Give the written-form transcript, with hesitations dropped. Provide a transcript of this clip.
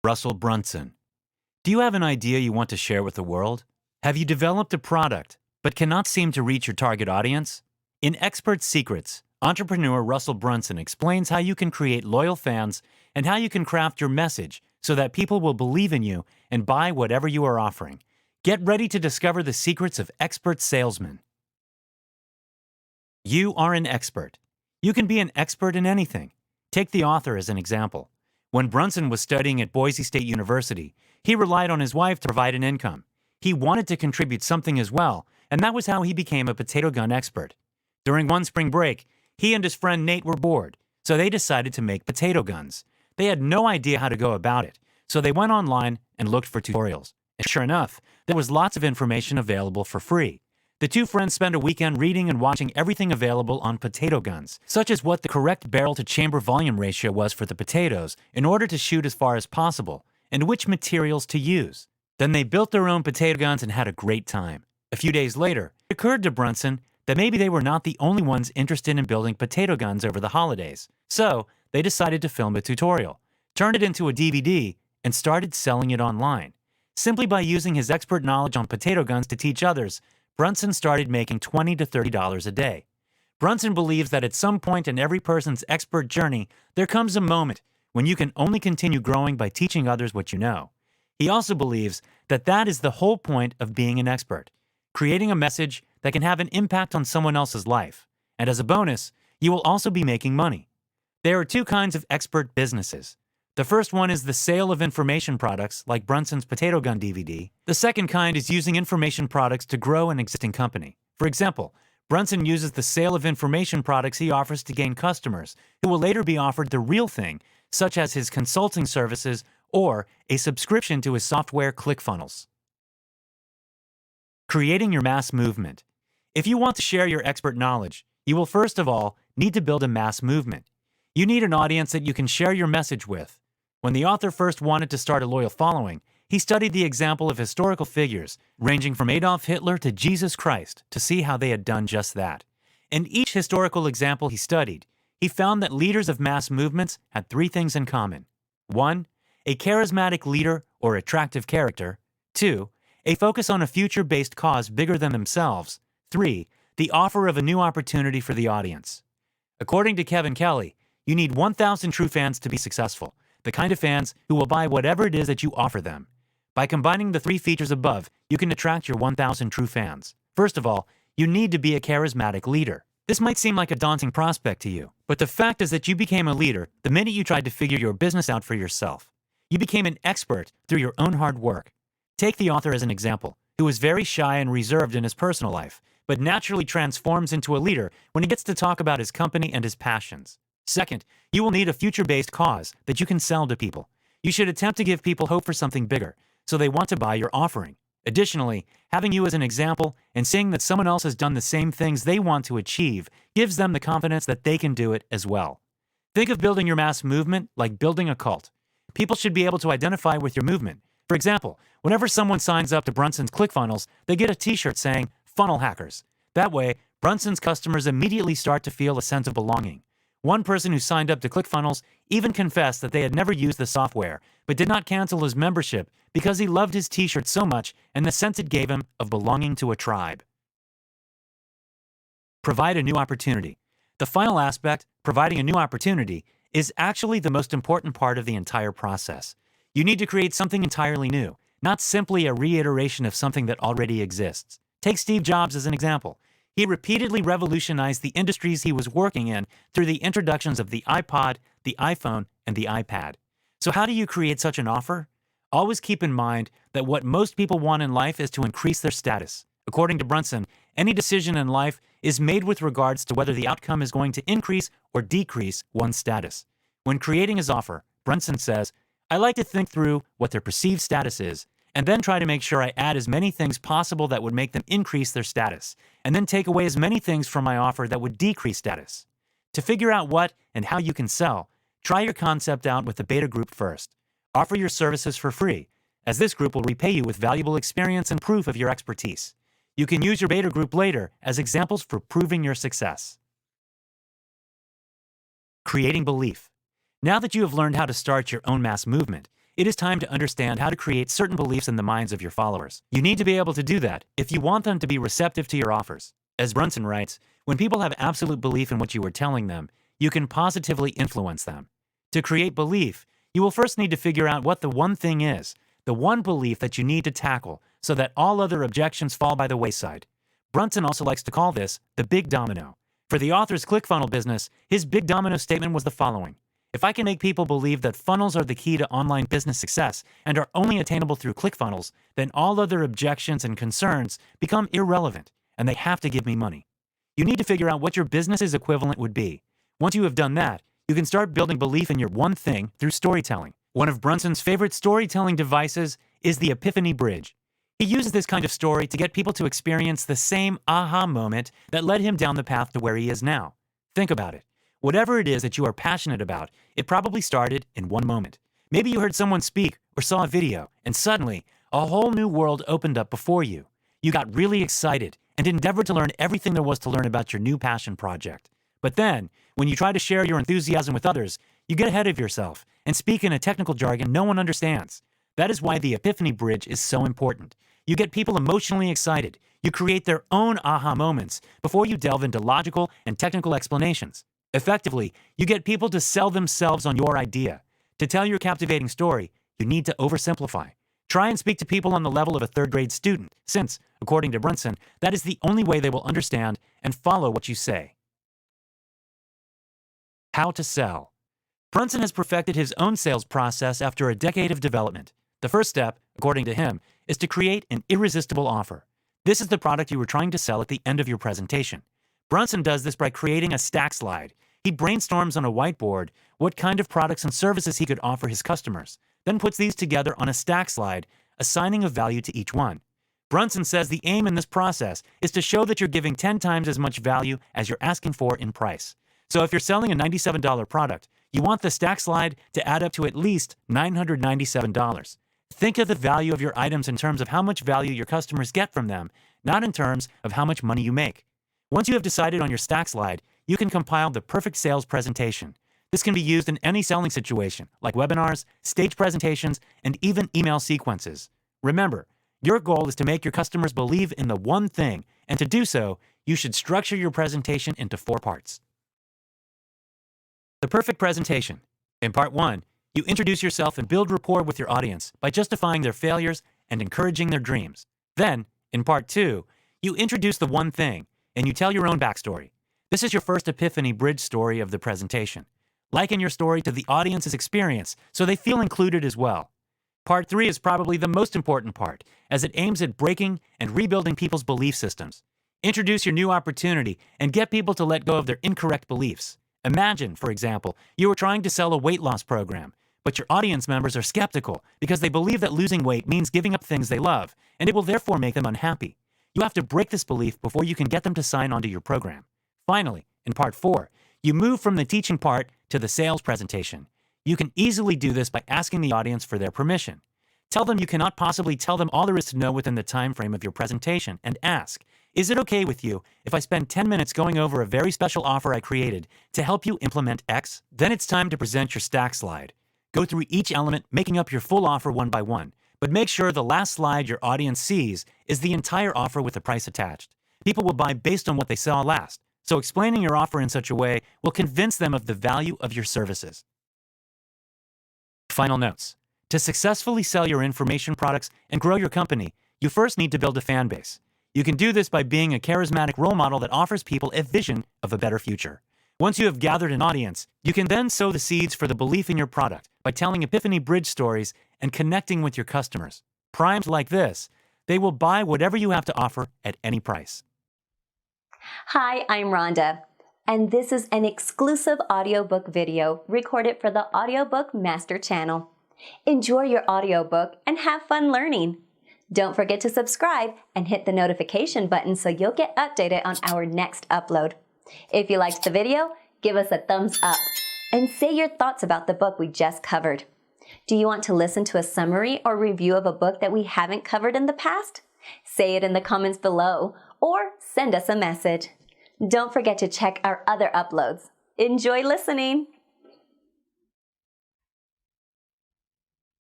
Russell Brunson. Do you have an idea you want to share with the world? Have you developed a product but cannot seem to reach your target audience? In Expert Secrets, entrepreneur Russell Brunson explains how you can create loyal fans and how you can craft your message so that people will believe in you and buy whatever you are offering. Get ready to discover the secrets of expert salesmen. You are an expert. You can be an expert in anything. Take the author as an example. When Brunson was studying at Boise State University, he relied on his wife to provide an income. He wanted to contribute something as well, and that was how he became a potato gun expert. During one spring break, he and his friend Nate were bored, so they decided to make potato guns. They had no idea how to go about it, so they went online and looked for tutorials. And sure enough, there was lots of information available for free. The two friends spent a weekend reading and watching everything available on potato guns, such as what the correct barrel-to-chamber volume ratio was for the potatoes in order to shoot as far as possible, and which materials to use. Then they built their own potato guns and had a great time. A few days later, it occurred to Brunson that maybe they were not the only ones interested in building potato guns over the holidays. So they decided to film a tutorial, turned it into a DVD, and started selling it online. Simply by using his expert knowledge on potato guns to teach others, Brunson started making $20 to $30 a day. Brunson believes that at some point in every person's expert journey, there comes a moment when you can only continue growing by teaching others what you know. He also believes that that is the whole point of being an expert, creating a message that can have an impact on someone else's life. And as a bonus, you will also be making money. There are two kinds of expert businesses. The first one is the sale of information products, like Brunson's Potato Gun DVD. The second kind is using information products to grow an existing company. For example, Brunson uses the sale of information products he offers to gain customers, who will later be offered the real thing, such as his consulting services or a subscription to his software ClickFunnels. Creating your mass movement. If you want to share your expert knowledge, you will first of all need to build a mass movement. You need an audience that you can share your message with. When the author first wanted to start a loyal following, he studied the example of historical figures, ranging from Adolf Hitler to Jesus Christ, to see how they had done just that. In each historical example he studied, he found that leaders of mass movements had three things in common. 1. A charismatic leader or attractive character. 2. A focus on a future-based cause bigger than themselves. 3. The offer of a new opportunity for the audience. According to Kevin Kelly, you need 1,000 true fans to be successful. The kind of fans who will buy whatever it is that you offer them. By combining the three features above, you can attract your 1,000 true fans. First of all, you need to be a charismatic leader. This might seem like a daunting prospect to you, but the fact is that you became a leader the minute you tried to figure your business out for yourself. You became an expert through your own hard work. Take the author as an example, who was very shy and reserved in his personal life, but naturally transforms into a leader when he gets to talk about his company and his passions. Second, you will need a future-based cause that you can sell to people. You should attempt to give people hope for something bigger, so they want to buy your offering. Additionally, having you as an example and seeing that someone else has done the same things they want to achieve gives them the confidence that they can do it as well. Think of building your mass movement like building a cult. People should be able to identify with your movement. For example, whenever someone signs up to Brunson's ClickFunnels, they get a t-shirt saying, "Funnel Hackers." That way, Brunson's customers immediately start to feel a sense of belonging. One person who signed up to ClickFunnels even confessed that they had never used the software, but did not cancel his membership because he loved his t-shirt so much and the sense it gave him of belonging to a tribe. Provide a new opportunity. The final aspect, providing a new opportunity, is actually the most important part of the entire process. You need to create something entirely new, not simply a reiteration of something that already exists. Take Steve Jobs as an example. He repeatedly revolutionized the industries he was working in through the introductions of the iPod, the iPhone, and the iPad. So how do you create such an offer? Always keep in mind that what most people want in life is to increase their status. According to Brunson, any decision in life is made with regards to whether the outcome is going to increase or decrease one's status. When creating his offer, Brunson says, "I like to think through what their perceived status is, and then try to make sure I add as many things possible that would make them increase their status, and then take away as many things from my offer that would decrease status. To figure out what and how you can sell, try your concept out with the beta group first. Offer your services for free, as this group will repay you with valuable experience and proof of your expertise. You can use your beta group later as examples for proving your success." Creating belief. Now that you have learned how to start your own mass movement, It is time to understand how to create certain beliefs in the minds of your followers. You need to be able to do that if you want them to be receptive to your offers. As Brunson writes, when people have absolute belief in what you are telling them, you can positively influence them. To create belief, you will first need to figure out what the one thing is, the one belief that you need to tackle so that all other objections fall by the wayside. Brunson also likes to call this the big domino. For the author's ClickFunnels business, his big domino statement was the following: if I can make people believe that funnels are the key to online business success and are only attainable through ClickFunnels, then all other objections and concerns become irrelevant, and they have to give me money. You need to figure out what your business's equivalent would be. Once you have done that, you can start building belief in your one thing through storytelling. One of Brunson's favorite storytelling devices is the Epiphany Bridge. He uses this kind of story to get people to experience the same aha moment that led him down the path to where he is now. Think about it. Whatever it is that you are passionate about, it probably started in one moment. Maybe you heard someone speak or saw a video, and suddenly, a whole new world opened up before you. You got really excited and endeavored to learn everything there was to learn about your new passion project. But then, when you try to share your enthusiasm with others, you get ahead of yourself and speak in a technical jargon no one understands. That is why the Epiphany Bridge is so important. You get people emotionally excited. You create their own aha moments before you delve into logical and technical explanations. Effectively, you get people to sell themselves on your idea. To tell your captivating story, you need to oversimplify. Try and speak to people on the level of a third-grade student, since, according to Brunson, that is the only way they will understand and follow what you say. How to sell. Brunson has perfected his own sales process after a decade of development. The first step, according to him, is to create an irresistible offer. This is the product you were trying to sell at the end of your presentation. Brunson does this by creating a stack slide. He brainstorms on a whiteboard what kind of products and services he could offer his customers, then puts these together on a stack slide, assigning a value to each one. Brunson says the aim in this process is to show that you're giving 10 times as much value as you're asking for in price. So if you're selling a $97 product, you want the stack slide to add up to at least $997. Think of the value of your items in terms of how much value your customers get from them, not in terms of how much money you make. Once you have decided on your stack slide, you can compile the perfect sales presentation. This can be used in any selling situation, like webinars, stage presentations, and even email sequences. Remember, your goal is to make your customers believe in the one thing, and to do so, you should structure your presentation into 4 parts. The perfect presentation. In part 1, you introduce yourself and build rapport with your audience by justifying their failures and encouraging their dreams. Then, in part 2, you introduce the one thing, and you tell your own backstory. This is your first Epiphany Bridge story of the presentation. Liken your story to the audience's experience so they feel included as well. Part 3 is probably the most important part, as it aims at breaking and rebuilding people's belief systems. Introduce your new opportunity and get people to let go of their incorrect beliefs. Imagine, for example, you are trying to sell a weight loss program, but your audience members are skeptical because they believe that losing weight means giving up things they love, and it will therefore make them unhappy. You have to break this belief before you can get them to sign onto your program. Finally, in part 4, you move from the teaching part to the sales presentation. You can easily do this by asking the audience for their permission. Tell them you cannot possibly tell them all there is to know within the time frame of your presentation, and ask, is it okay with you if I spend 10 minutes going over a very special offer I created to help you implement X? Then it's time to present your stack slide. Go through each element, making up your full offer one by one, but make sure the last slide your audience sees is the entire offer with the price attached. People will buy based on what they saw last, so explaining your offer in such a way will convince them of the value of your services. Final notes. To successfully sell your information products and grow your company, you first need to build a fan base. You can do this by being a charismatic role model that offers people a vision of a better future. Once you have gathered an audience, you can then sow the seeds for the belief in your product by telling Epiphany Bridge stories and connecting with your customers. Primed like this, they will buy whatever you have to offer at any price. Hi, I'm Rhonda, and this is an exclusive audiobook video recorded for the Audiobook Master channel. Enjoy your audiobook and have fun learning. Don't forget to subscribe and hit the notification button so you'll get updated on our next upload. If you liked the video, give us a thumbs up and say your thoughts about the book we just covered. Do you want to listen to a summary or review of a book that we haven't covered in the past? Say it in the comments below or send us a message. Don't forget to check our other uploads. Enjoy listening!